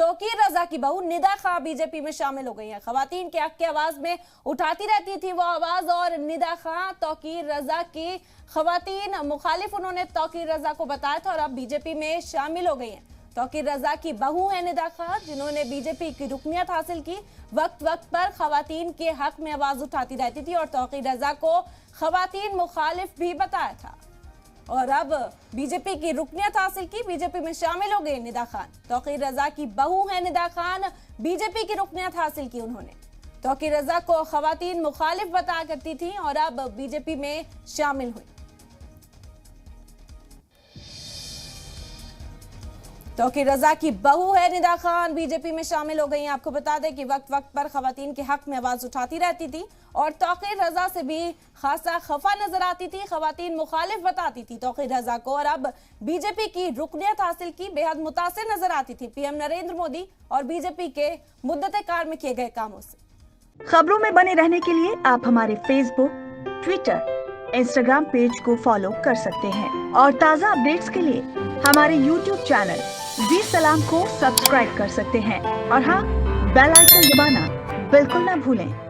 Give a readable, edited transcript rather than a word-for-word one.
तौकीर रजा की बहू निदा खां बीजेपी में शामिल हो गई हैं। खवातीन के हक की आवाज में उठाती रहती थी वो आवाज, और निदा खां तौकीर रजा की खवातीन मुखालिफ उन्होंने तौकीर रजा को बताया था और अब बीजेपी में शामिल हो गई हैं। तौकीर रजा की बहू है निदा खां, जिन्होंने बीजेपी की रुकनियत हासिल की। वक्त वक्त पर खवातीन के हक में आवाज उठाती रहती थी और तौकीर रजा को खवातीन मुखालिफ भी बताया था और अब बीजेपी की रुकनियत हासिल की, बीजेपी में शामिल हो गए निदा खान। तौकीर रजा की बहू है निदा खान, बीजेपी की रुकनियत हासिल की उन्होंने। तौकीर रजा को खवातीन मुखालिफ बताया करती थी और अब बीजेपी में शामिल हुई। तौकीर रजा की बहू है निदा खान, बीजेपी में शामिल हो गई। आपको बता दें कि वक्त वक्त पर खवातीन के हक में आवाज उठाती रहती थी और तौकीर रजा से भी खासा खफा नजर आती थी। खवातीन मुखालिफ बताती थी तौकीर रजा को और अब बीजेपी की रुकनियत हासिल की, बेहद मुतासिर नजर आती थी पीएम नरेंद्र मोदी और बीजेपी के मुद्दत कार में किए गए कामों से। खबरों में बने रहने के लिए आप हमारे फेसबुक, ट्विटर, इंस्टाग्राम पेज को फॉलो कर सकते हैं और ताज़ा अपडेट्स के लिए हमारे यूट्यूब चैनल जी सलाम को सब्सक्राइब कर सकते हैं और हाँ, बेल आइकन दबाना बिल्कुल ना भूलें।